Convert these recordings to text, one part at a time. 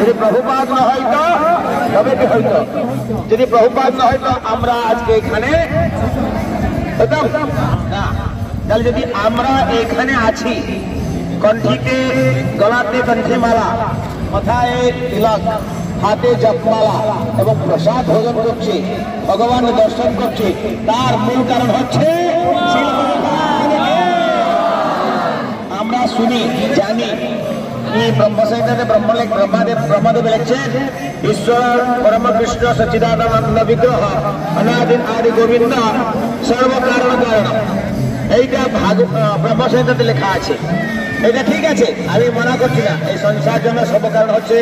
যদি প্রভুপাদ না হয়তো তবে কি হয়তো? যদি প্রভুপাদ না হয়তো আমরা আজকে এখানে হতাম না। তাহলে যদি আমরা এখানে আছি, কণ্ঠিতে গলাতে কণ্ঠিমালা, মাথায় তিলক, হাতে জপমালা এবং প্রসাদ ভোজন করছে, ভগবান দর্শন করছে, তার মূল কারণ হচ্ছে আমরা শুনি জানি। ব্রহ্মসংহিতাতে ব্রহ্মদেব লিখছেন, ঈশ্বর পরম কৃষ্ণ সচ্চিদানন্দ বিগ্রহ অনাদিন আদি গোবিন্দ সর্বকারণ কারণ। এইটা ব্রহ্মসংহিতাতে লেখা আছে। এটা ঠিক আছে, আমি মনা করছি না। এই সংসার জন্য সর্বকারণ হচ্ছে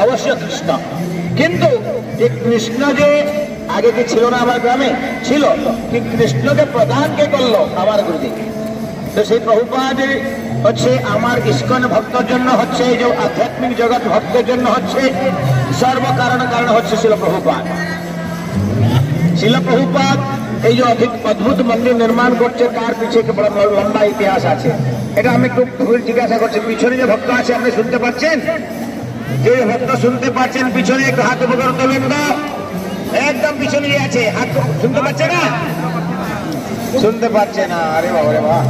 অবশ্য কৃষ্ণ। কিন্তু এই কৃষ্ণ যে আগে কি ছিল না আমার গ্রামে? ছিল। কিন্তু কৃষ্ণকে প্রদান কে করলো? আমার গুরুদেব। তো সেই প্রভুপাদ হচ্ছে আমার ইস্কন ভক্তর জন্য হচ্ছে, এই যে আধ্যাত্মিক জগৎ ভক্তের জন্য হচ্ছে সর্বকারণ কারণ হচ্ছে শিল প্রভুপাদ। শিল প্রভুপাদ এই যে অদ্ভুত মন্দির নির্মাণ করছে, তার পিছিয়ে বড় লম্বা ইতিহাস আছে। এটা আমি একটু জিজ্ঞাসা করছি, পিছনে যে ভক্ত আছে আপনি শুনতে পাচ্ছেন? যে ভক্ত শুনতে পাচ্ছেন পিছনে একটু হাত উপকরণ তোলেন না। একদম পিছনে আছে, হাত শুনতে পাচ্ছে না? শুনতে পাচ্ছে না? আরে বাবা রে বাবা।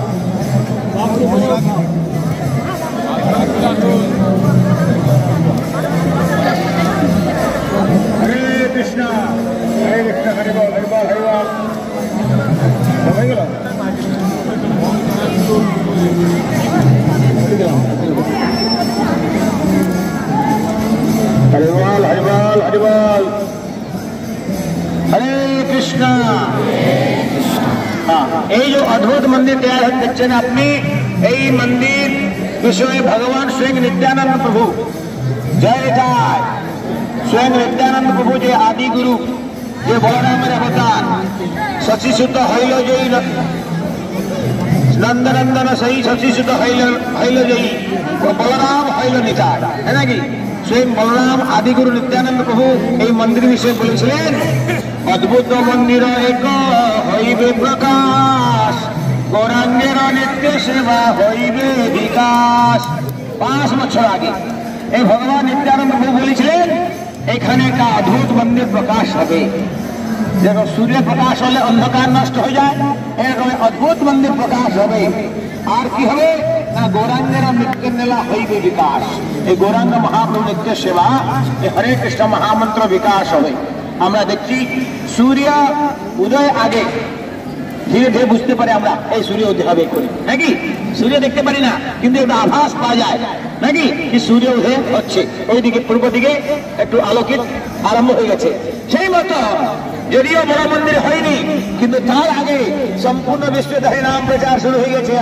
হরে কৃষ্ণ হরে কৃষ্ণ, হরে বল হরে বল হরে বল। হয়ে গেল? হরে বল হরে বল হরে বল। হরে কৃষ্ণ। এই যে অদ্ভুত মন্দির তৈরি দেখছেন আপনি, এই মন্দির বিষয়ে ভগবান স্বয়ং নিত্যানন্দ প্রভু, জয় জয়, স্বয়ং নিত্যানন্দ প্রভু যে আদি গুরু, যে বলরামের অবতার, শশীসুত হইল জয়ী নন্দনন্দন সেই শশীসুত হইল জয়ী, বলরাম হইল নিতাই, হ্যাঁ নাকি? স্বয়ং বলরাম আদিগুরু নিত্যানন্দ প্রভু এই মন্দির বিষয়ে বলেছিলেন, অদ্ভুত মন্দির এক হইবে প্রকাশ, গৌরাঙ্গের নিত্য সেবা হইবে বিকাশ। 5 বছর আগে এই ভগবান নিত্যানন্দ প্রভু বলেছিলেন এখানে একটা অদ্ভুত মন্দির প্রকাশ হবে। যেরকম সূর্য প্রকাশ হলে অন্ধকার নষ্ট হয়ে যায়, এরকম অদ্ভুত মন্দির প্রকাশ হবে। আর কি হবে না, গৌরাঙ্গের নিত্য নেলা হইবে বিকাশ। এই গৌরাঙ্গ মহাপ্রভু নিত্য সেবা, এই হরে কৃষ্ণ মহামন্ত্র বিকাশ হবে। আমরা দেখছি সূর্য উদয় আগে ধীরে ধীরে বুঝতে পারে আমরা এই সূর্য উদয় হবে করি নাকি? সূর্য দেখতে পারি না, কিন্তু একটা আভাস পাওয়া যায় নাকি কি সূর্য উদয় হচ্ছে। ওইদিকে পূর্ব দিকে একটু আলোকিত আরম্ভ হয়ে গেছে। সেই মতো যদিও বড় মন্দির হয়নি, কিন্তু তার আগে সম্পূর্ণ বিশ্বে হরে নাম প্রচার শুরু হয়ে গেছে।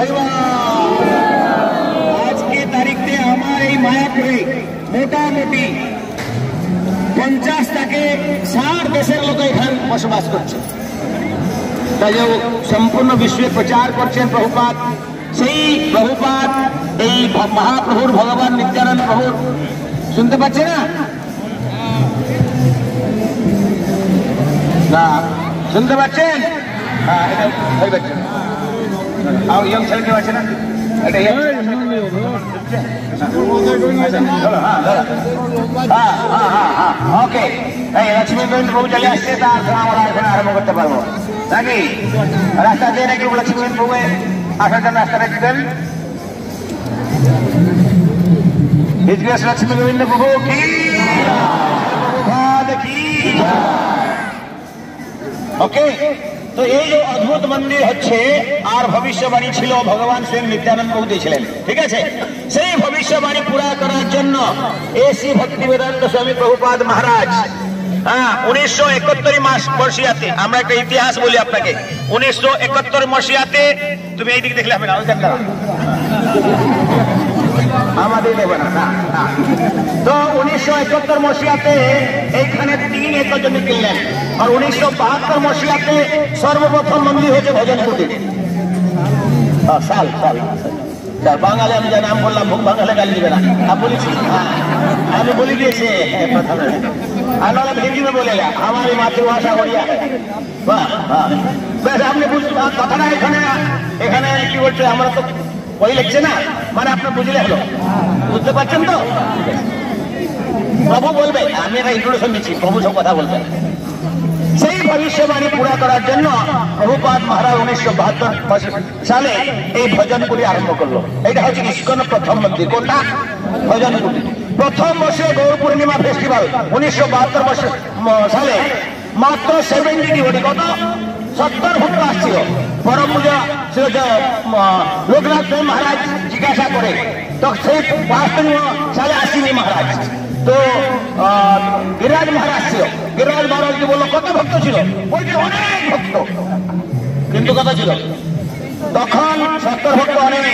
আজকে তারিখে আমার এই মায়াপুরে মোটামুটি 50 থেকে 60 দেশের লোক এখানে বসবাস করছে। তাই সম্পূর্ণ বিশ্বে প্রচার করছেন প্রভুপাদ। সেই প্রভুপাদ এই মহাপ্রভুর ভগবান নিত্যানন্দ প্রভুর শুনতে পাচ্ছে না? না শুনতে পাচ্ছেন? হ্যাঁ, এটা হয়ে যাচ্ছে। আর ইয়ং ছেলে কেউ আছে না? এটা ওকে, লক্ষ্মী প্রভু চলে আসছে, তার আমরা এখানে আরম্ভ করতে পারবো নাকি? রাস্তা দিয়ে নাকি লক্ষ্মী প্রভু আসার জন্য রাস্তা রেখেছেন। লক্ষ্মী গোবিন্দ প্রভু কি ওকে। তো এই যে অদ্ভুত মন্দির হচ্ছে, আর ভবিষ্যবাণী ছিল ভগবান স্বয়ং নিত্যানন্দ প্রভু দিয়েছিলেন, ঠিক আছে? সেই ভবিষ্যবাণী পুরা করার জন্য এসি ভক্তিবেদান্ত স্বামী প্রভুপাদ মহারাজ 1971 মসিহাতে, আমরা একটা ইতিহাস বলি আপনাকে, 1971 মসিহাতে, তুমি এই দিক দেখলে হবে না, আমাদের দেবে না। তো 1971 মসিহাতে এইখানে 3 একর জমি কিনলেন। আর 1972 মসিহাতে সর্বপ্রথম মন্দির হয়েছে ভজন কুটির। সাল বাঙালি আমি যা নাম বললাম, বাঙালি গালি দিবে না, বলেছি আমি বলে দিয়েছি প্রথমে। আর নাহলে হিন্দি में बोलेगा हमारी मातृभाषा ओड़िया है। আপনি বুঝতে কথাটা এখানে কি বলছে, আমরা তো ওই লিখছে না, মানে আপনি বুঝলে হলো, বুঝতে পারছেন তো? প্রভু বলবে, আমি একটা ইন্ট্রোডাকশন দিচ্ছি, প্রভু সব কথা বলবেন। সেই ভবিষ্যবাণী পুরা করার জন্য প্রভুপাদ মহারাজ 1972 সালে এই ভজনগুলি আরম্ভ করলো। এটা হচ্ছে ইস্কন প্রথম মন্দির। কোনটা? ভজনগুলি। প্রথম বর্ষে গৌর পূর্ণিমা ফেস্টিভ্যাল 1972 সালে মাত্র 70 ডিভোটি, কত 70 ভক্ত আসছিল। পরম পূজা লোকনাথ মহারাজ জিজ্ঞাসা করে, তো সেই 52 সালে আসেনি মহারাজ, তো গিরিরাজ মহারাজ ছিল। গিরিরাজ মহারাজকে বললো কত ভক্ত ছিল, বলছে অনেক ভক্ত, কিন্তু কত ছিল তখন 70 ভক্ত অনেক।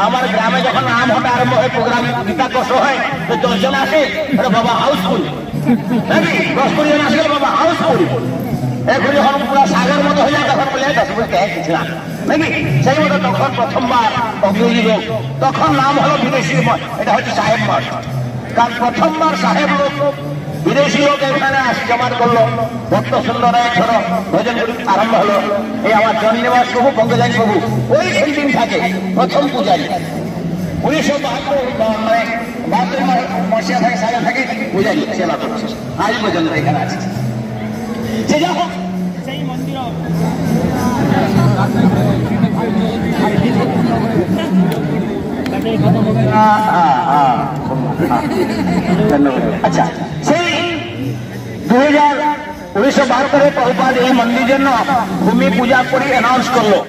আমার গ্রামে যখন নাম হতে আরম্ভ হয়, প্রোগ্রাম গীতাকর্ষ হয়, তো 10 জন আসে, বাবা হাউসফুল, নাকি 10-20 জন আসলে বাবা হাউসফুল। এখন যখন পুরো সাগর মতো হয়ে যায়, তখন বলে 10 বছর কিছু না, নাকি সেই মতো তখন প্রথমবার অগ্রহী লোক, তখন নাম হলো বিদেশি মঠ। এটা হচ্ছে সাহেব মঠ, কারণ প্রথমবার সাহেব লোক বিদেশি লোক এখানে আসি জমাট করলো। ভক্ত সুন্দর ভজন আরম্ভ হলো। এই আমার জন্নিবাস প্রভু, পঙ্কজান প্রভু ওই সেদিন থাকে প্রথম পূজারী। 1972 মশিয়া থাকে, সালে থাকে পূজারী সেবা করছে, আজ পর্যন্ত এখানে আছে। সে যা হোক, সেই মন্দির আচ্ছা, সেই 2019-12 প্রভুপাদ এই মন্দির জন্য ভূমি পূজা করে অ্যানাউন্স করলো।